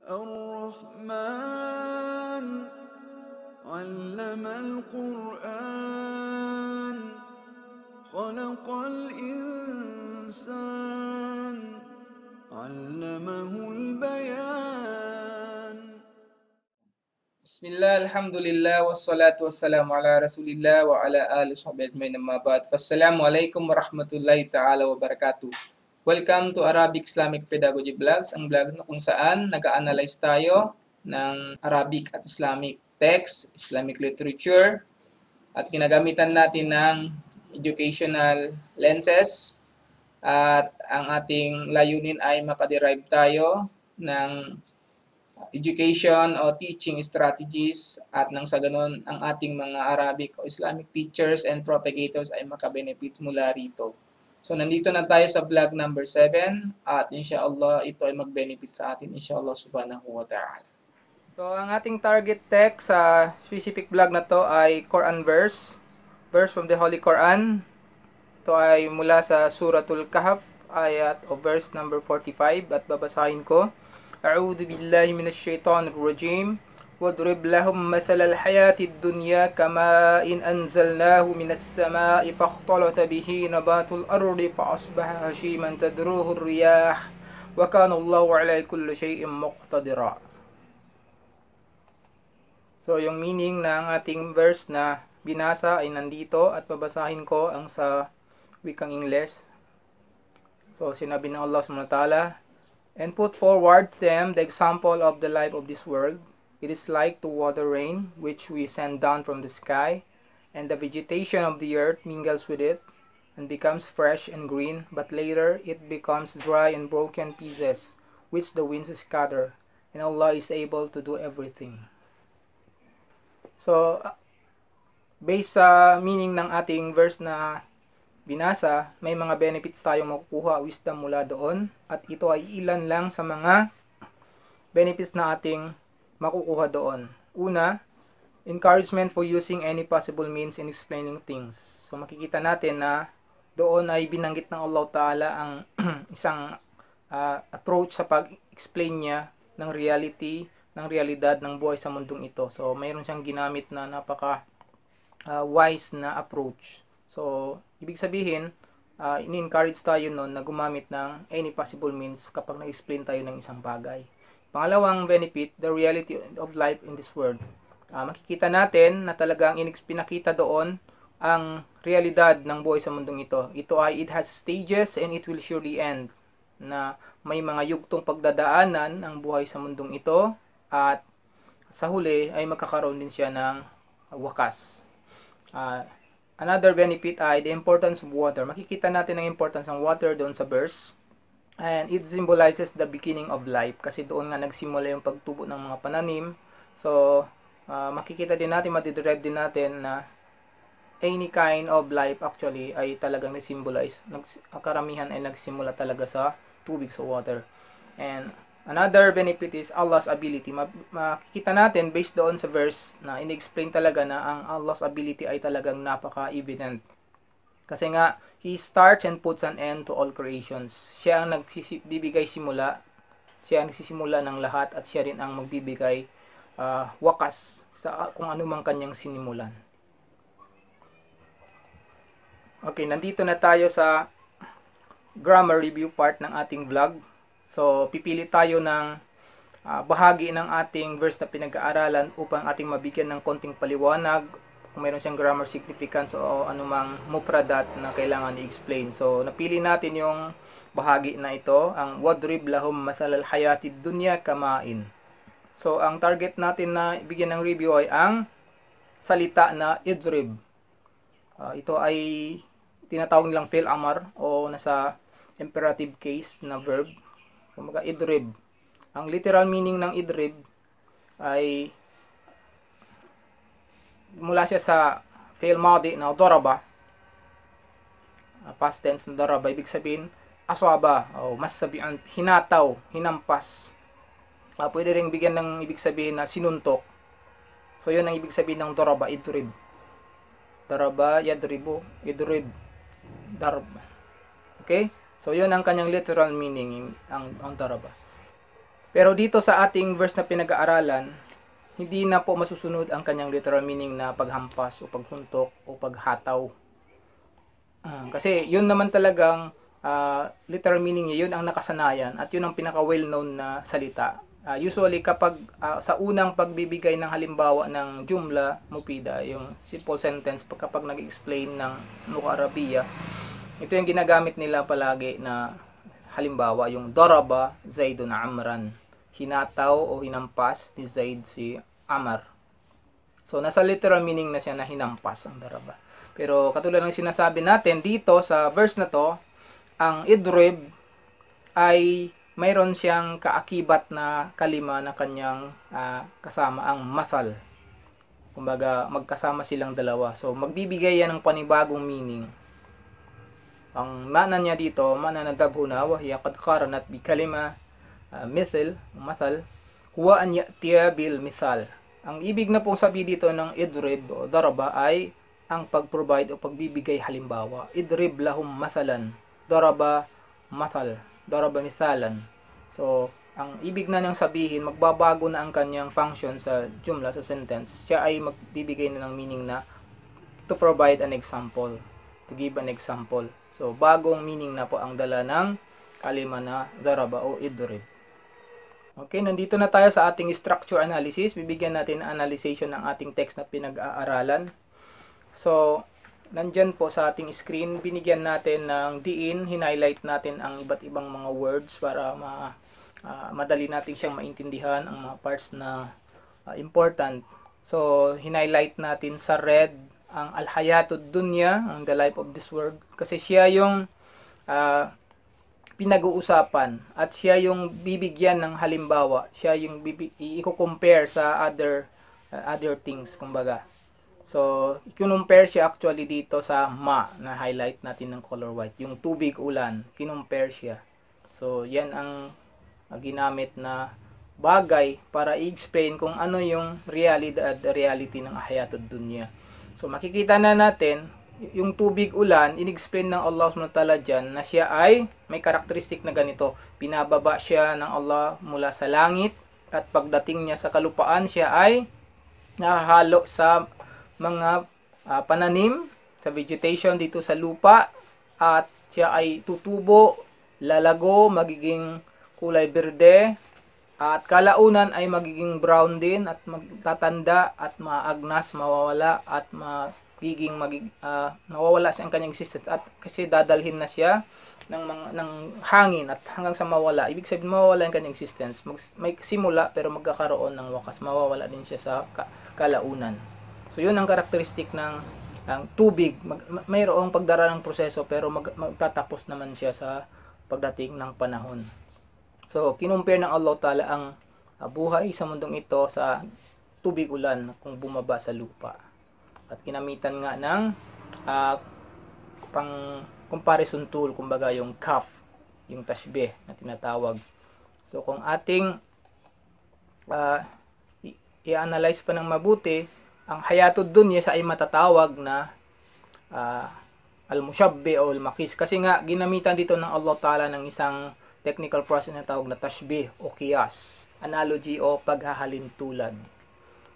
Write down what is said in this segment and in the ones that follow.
الرحمن علم القرآن خلق الإنسان علمه البيان. Bismillah, alhamdulillah, wassalatu wassalamu ala rasulillah wa ala alihi sahbihi ajmain amma ba'd. Wassalamualaikum warahmatullahi ta'ala wabarakatuh. Welcome to Arabic Islamic Pedagogy Vlogs, ang vlog na kung saan nag-a-analyze tayo ng Arabic at Islamic text, Islamic literature, at ginagamitan natin ng educational lenses. At ang ating layunin ay makaderive tayo ng education o teaching strategies at nang sa ganun ang ating mga Arabic o Islamic teachers and propagators ay makabenefit mula rito. So nandito na tayo sa vlog number 7 at inshallah ito ay mag-benefit sa atin inshallah subhanahu wa ta'ala. So ang ating target text sa specific vlog na to ay Quran verse from the Holy Quran. Ito ay mula sa Suratul Kahf ayat o verse number 45 at babasahin ko. أعوذ بالله من الشيطان الرجيم واضرب لهم مثل الحياة الدنيا كماء إن أنزلناه من السماء فاختلط به نبات الأرض فأصبح هشيما تذروه الرياح وكان الله على كل شيء مقتدرا. So yung meaning ng ating verse na binasa ay nandito at babasahin ko ang sa wikang Ingles. So sinabi ng Allah subhanahu wa ta'ala, and put forward them the example of the life of this world. It is like to water rain, which we send down from the sky, and the vegetation of the earth mingles with it, and becomes fresh and green, but later it becomes dry and broken pieces, which the winds scatter, and Allah is able to do everything. So, based sa meaning ng ating verse na binasa, may mga benefits tayong makukuha, wisdom mula doon, at ito ay ilan lang sa mga benefits na ating makukuha doon. Una, encouragement for using any possible means in explaining things. So makikita natin na doon ay binanggit ng Allah Ta'ala ang isang approach sa pag-explain niya ng reality, ng realidad ng buhay sa mundong ito. So mayroon siyang ginamit na napaka wise na approach. So, ibig sabihin, ini-encourage tayo noon na gumamit ng any possible means kapag na-explain tayo ng isang bagay. Pangalawang benefit, the reality of life in this world. Makikita natin na talagang pinakita doon ang realidad ng buhay sa mundong ito. Ito ay it has stages and it will surely end. Na may mga yugtong pagdadaanan ang buhay sa mundong ito at sa huli ay magkakaroon din siya ng wakas. Another benefit ay the importance of water. Makikita natin ang importance ng water doon sa verse. And it symbolizes the beginning of life. Kasi doon nga nagsimula yung pagtubo ng mga pananim. So, makikita din natin, matiderive din natin na any kind of life actually ay talagang nag-symbolize. Karamihan ay nagsimula talaga sa tubig, sa water. And another benefit is Allah's ability. Makikita natin based doon sa verse na in-explain talaga na ang Allah's ability ay talagang napaka-evident. Kasi nga, He starts and puts an end to all creations. Siya ang nagbibigay simula. Siya ang nagsisimula ng lahat at siya rin ang magbibigay wakas sa kung ano mang kanyang sinimulan. Okay, nandito na tayo sa grammar review part ng ating vlog. So, pipili tayo ng bahagi ng ating verse na pinag-aaralan upang ating mabigyan ng konting paliwanag kung mayroon siyang grammar significance o anumang mufradat na kailangan i-explain. So, napili natin yung bahagi na ito, ang wadrib lahum mathalal hayatid dunya kamain. So, ang target natin na bigyan ng review ay ang salita na idrib. Ito ay tinatawag nilang fi'l amar o nasa imperative case na verb. Kumaga idrib. Ang literal meaning ng idrib ay mula siya sa fi'l madi na daraba. Past tense na daraba, ibig sabihin aswaba o masabihan, hinataw, hinampas. Pwede ring bigyan ng ibig sabihin na sinuntok. So yun ang ibig sabihin ng daraba, idrib. Daraba, yadribu, idrib, darba. Okay? So, yun ang kanyang literal meaning, ang daraba. Pero dito sa ating verse na pinag-aaralan, hindi na po masusunod ang kanyang literal meaning na paghampas o pagsuntok o paghataw. Kasi yun naman talagang literal meaning niya, yun ang nakasanayan at yun ang pinaka well-known na salita. Usually kapag sa unang pagbibigay ng halimbawa ng jumla mufida, yung simple sentence kapag nag-explain ng Lugha Arabiya, ito yung ginagamit nila palagi na halimbawa, yung daraba Zaidun Amran, hinataw o hinampas ni Zaid si Amar. So nasa literal meaning na siya na hinampas ang daraba. Pero katulad ng sinasabi natin dito sa verse na to, ang idrib ay mayroon siyang kaakibat na kalima na kanyang kasama ang masal. Kumbaga, magkasama silang dalawa. So, magbibigay yan ng panibagong meaning. Ang mana niya dito, mana na dabhuna, wahiya qad qaranat bi kalima mithil, masal, huwa an ya'tiya bil mithal. Ang ibig na pong sabi dito ng idrib o daraba ay ang pag-provide o pagbibigay halimbawa. Idrib lahum mathalan, daraba mathal, daraba mithalan. So, ang ibig na niyang sabihin, magbabago na ang kanyang function sa jumla, sa sentence. Siya ay magbibigay na ng meaning na to provide an example, to give an example. So, bagong meaning na po ang dala ng kalima na daraba o idrib. Okay, nandito na tayo sa ating structure analysis. Bibigyan natin ng analyzation ng ating text na pinag-aaralan. So, nandyan po sa ating screen, binigyan natin ng diin, hinighlight natin ang iba't ibang mga words para madali natin siyang maintindihan, ang mga parts na important. So, hinighlight natin sa red ang al-hayatud dunya, ang the life of this world, kasi siya yung pinag-uusapan at siya yung bibigyan ng halimbawa, siya yung i-compare sa other things, kumbaga. So, kinumpare siya actually dito sa ma na highlight natin ng color white. Yung tubig, ulan, kinumpare siya. So, yan ang ginamit na bagay para i-explain kung ano yung reality ng hayatud dunya. So, makikita na natin, yung tubig, ulan, in-explain ng Allah SWT dyan na siya ay may karakteristik na ganito. Pinababa siya ng Allah mula sa langit at pagdating niya sa kalupaan, siya ay nahahalo sa mga pananim, sa vegetation dito sa lupa, at siya ay tutubo, lalago, magiging kulay berde, at kalaunan ay magiging brown din at magtatanda at maagnas, mawawala at nawawala siya ang kanyang existence at kasi dadalhin na siya ng hangin at hanggang sa mawala. Ibig sabihin mawawala ang kanyang existence. May simula pero magkakaroon ng wakas. Mawawala din siya sa kalaunan. So yun ang karakteristik ng tubig. Mayroong pagdara ng proseso pero magtatapos naman siya sa pagdating ng panahon. So kinumpare ng Allah Ta'ala ang buhay sa mundong ito sa tubig ulan kung bumaba sa lupa. At kinamitan nga ng pang comparison tool, kumbaga yung kaf, yung tashbih na tinatawag. So kung ating i-analyze pa ng mabuti, ang hayatud dunya sa ay matatawag na al-mushabbi o al-makis. Kasi nga, ginamitan dito ng Allah Ta'ala ng isang technical process na tawag na tashbih o qiyas, analogy o paghahalin tulad.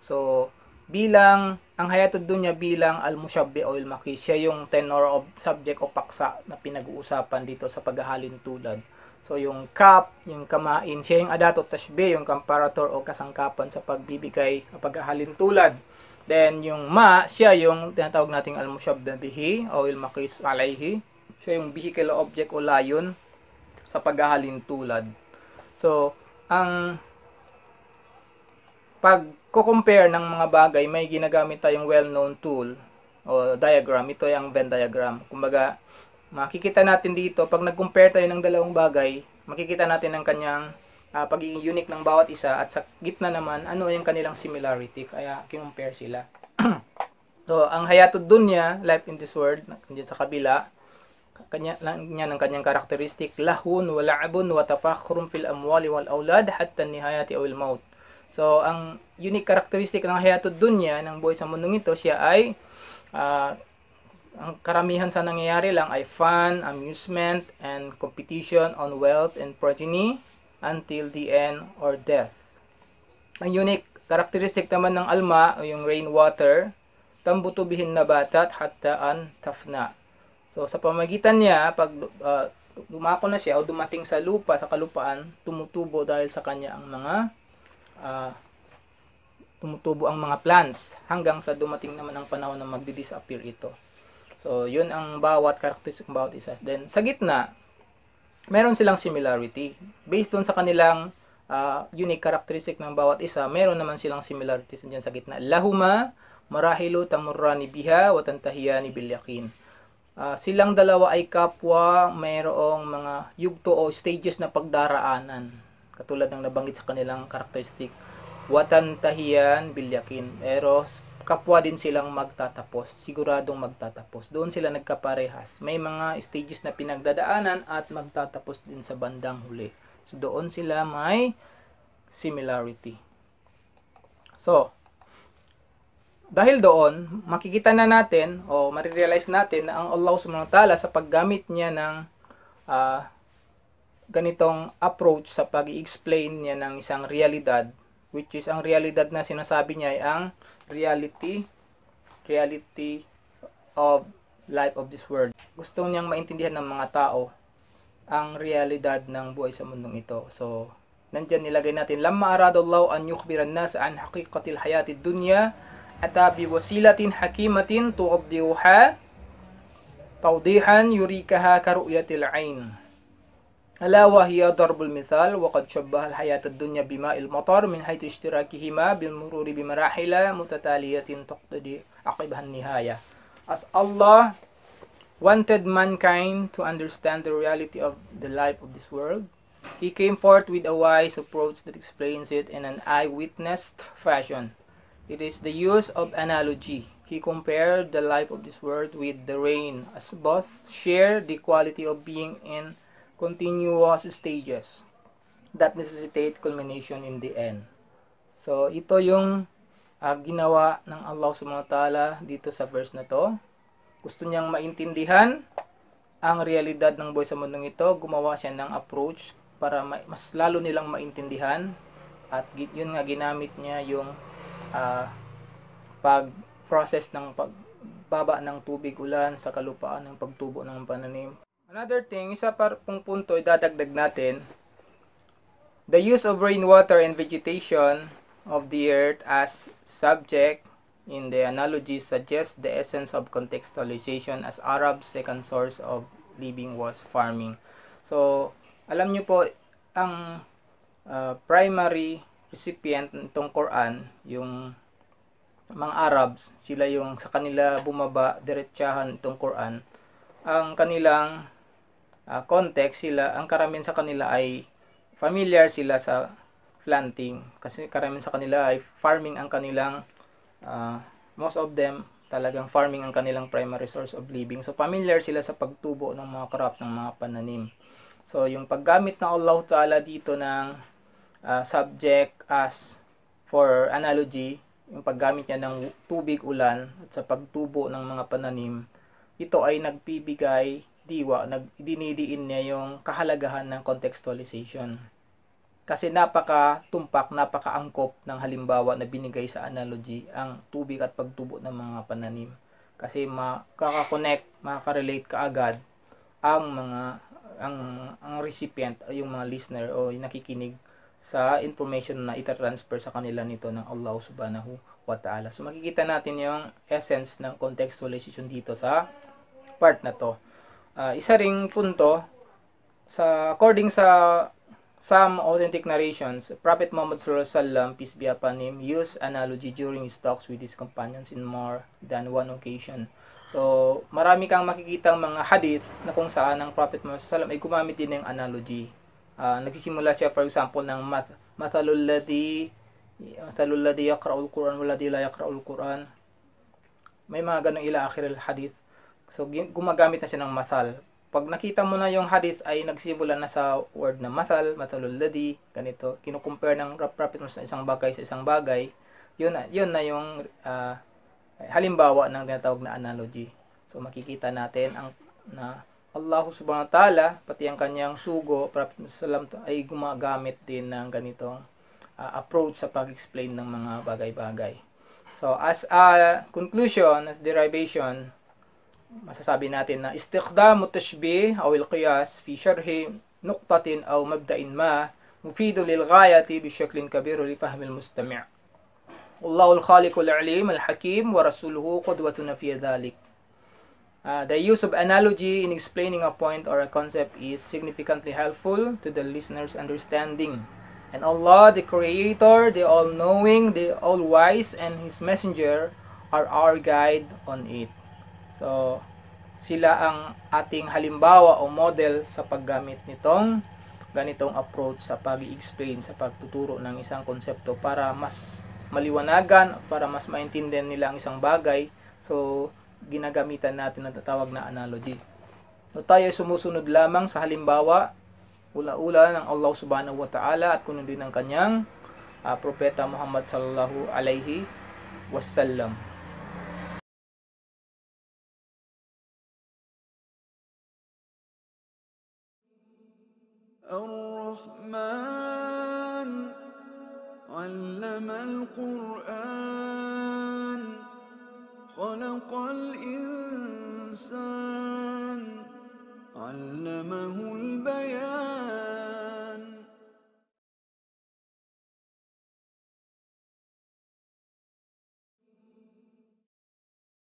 So, ang hayatud dunya bilang al-mushabbi o al-makis, siya yung tenor of subject o paksa na pinag-uusapan dito sa paghahalin tulad. So, yung kap, yung kamain, siya yung adato tashbih, yung comparator o kasangkapan sa pagbibigay, paghahalin tulad. Then, yung ma, siya yung tinatawag nating al-mushabbah bihi o al-maqis alayhi. Siya yung vehicle object o layon sa paghahalin tulad. So, ang pag-compare ng mga bagay, may ginagamit tayong well-known tool o diagram. Ito ay ang Venn diagram. Kumbaga, makikita natin dito, pag nag-compare tayo ng dalawang bagay, makikita natin ang kanyang pagiging unique ng bawat isa at sa gitna naman ano yung kanilang similarity, kaya kinumpare sila. So ang hayatud dunya, life in this world, nandiyan sa kabila, ng kanyang karakteristik, lahun wa la'bun wa tafakhrun fil amwali wal aulad hatta nihayati aw al maut. So ang unique karakteristik ng hayatud dunya, ng buhay sa mundong ito, siya ay ang karamihan sa nangyayari lang ay fun, amusement, and competition on wealth and progeny. until the end or death. Ang unique characteristic naman ng alma o yung rainwater, tambutubihin nabatat hatta an tafna. So sa pamagitan niya, pag dumako na siya o dumating sa lupa, sa kalupaan, tumutubo dahil sa kanya ang mga tumutubo ang mga plants hanggang sa dumating naman ang panahon na magdi-disappear ito. So yun ang bawat characteristic ng bawat isa. Then sa gitna, meron silang similarity. Based doon sa kanilang unique characteristic ng bawat isa, meron naman silang similarities diyan sa gitna. Lahuma marahilu tamurrani biha wa tantahiyani bil yaqin. Silang dalawa ay kapwa mayroong mga yugto o stages na pagdaraanan. Katulad ng nabanggit sa kanilang karakteristik. Watantahiyan bil yaqin. Pero kapwa din silang magtatapos. Siguradong magtatapos. Doon sila nagkaparehas. May mga stages na pinagdadaanan at magtatapos din sa bandang huli. So doon sila may similarity. So, dahil doon, makikita na natin o marirealize natin na ang Allah subhanahu wa ta'ala sa paggamit niya ng ganitong approach sa pag-i-explain niya ng isang realidad, which is ang realidad na sinasabi niya ay ang reality of life of this world. Gusto niyang maintindihan ng mga tao ang realidad ng buhay sa mundong ito. So, nandyan nilagay natin, lamma aradallahu an yukhbiran nas an haqiqatil hayatid dunya ata biwasilatin hakimatin tuwaddihuha tawdihan yurikaha karu'yatil ain. Ala wa hiya darbul mithal wa qad shabbaha al-hayatad dunya bima'il matar min haythu ishtirakihima bil mururi bi marahila mutataliyatin taqtadi aqibahan nihaya. As Allah wanted mankind to understand the reality of the life of this world, He came forth with a wise approach that explains it in an eyewitnessed fashion. It is the use of analogy. He compared the life of this world with the rain, as both share the quality of being in continuous stages that necessitate culmination in the end. So, ito yung ginawa ng Allah subhanahu wa ta'ala dito sa verse na to. Gusto niyang maintindihan ang realidad ng buhay sa mundong ito. Gumawa siya ng approach para mas lalo nilang maintindihan. At yun nga, ginamit niya yung pag-process ng pagbaba ng tubig ulan sa kalupaan ng pagtubo ng pananim. Another thing, isa pa pong punto idadagdag natin, the use of rainwater and vegetation of the earth as subject in the analogy suggests the essence of contextualization as Arab's second source of living was farming. So, alam niyo po, ang primary recipient nitong Quran, yung mga Arabs, sila yung sa kanila bumaba diretsahan itong Quran. Ang kanilang context, ang karamihan sa kanila ay familiar sila sa planting, kasi karamihan sa kanila ay farming ang kanilang most of them talagang farming ang kanilang primary source of living. So familiar sila sa pagtubo ng mga crops, ng mga pananim. So yung paggamit ng Allah Ta'ala dito ng subject as for analogy, yung paggamit niya ng tubig ulan at sa pagtubo ng mga pananim, ito ay nagpibigay dinidiin niya yung kahalagahan ng contextualization. Kasi napaka-tumpak, napaka-angkop ng halimbawa na binigay sa analogy ang tubig at pagtubo ng mga pananim. Kasi makaka-connect, makaka-relate kaagad ang recipient, yung mga listener o yung nakikinig sa information na itatransfer sa kanila nito ng Allah subhanahu wa ta'ala. So makikita natin yung essence ng contextualization dito sa part na to. Isa ring punto, according sa some authentic narrations, Prophet Muhammad sallallahu alaihi wasallam, peace be upon him, used analogy during his talks with his companions in more than one occasion. So marami kang makikitang mga hadith na kung saan ang Prophet Muhammad sallallahu alaihi wasallam ay gumamit din ng analogy. Nagsisimula siya for example ng mathalul ladhi yaqra'ul Quran wal ladhi la yaqra'ul Quran. May mga ganung ila akhir al hadith. So gumagamit na siya ng masal. Pag nakita mo na yung hadith ay nagsimula na sa word na mathalul ladhi, ganito, kinukumpare ng Prophet sa isang bagay sa isang bagay, yun na yung halimbawa ng tinatawag na analogy. So makikita natin na Allah subhanahu wa ta'ala, pati ang kanyang sugo, Prophet Muhammad ay gumagamit din ng ganitong approach sa pag-explain ng mga bagay-bagay. So, as a conclusion, as derivation, masasabi natin na istikhdamu tashbih aw al-qiyas fi sharhi nuqtatin aw mabda'in ma mufidu lil ghayati bi shaklin kabir li fahmi al-mustami'. Wallahu al-khaliqul alim al-hakim wa rasuluhu qudwatuna fi dhalik. The use of analogy in explaining a point or a concept is significantly helpful to the listener's understanding. And Allah, the Creator, the All-Knowing, the All-Wise, and His Messenger are our guide on it. So, sila ang ating halimbawa o model sa paggamit nitong ganitong approach sa pag-i-explain, sa pagtuturo ng isang konsepto para mas maliwanagan, para mas maintindihan nila ang isang bagay. So, ginagamitan natin ang tatawag na analogy. So, tayo ay sumusunod lamang sa halimbawa, ula-ula ng Allah subhanahu wa ta'ala at kuno din ng kanyang propeta Muhammad sallallahu alaihi wasallam. الرحمن علم القرآن خلق الإنسان علمه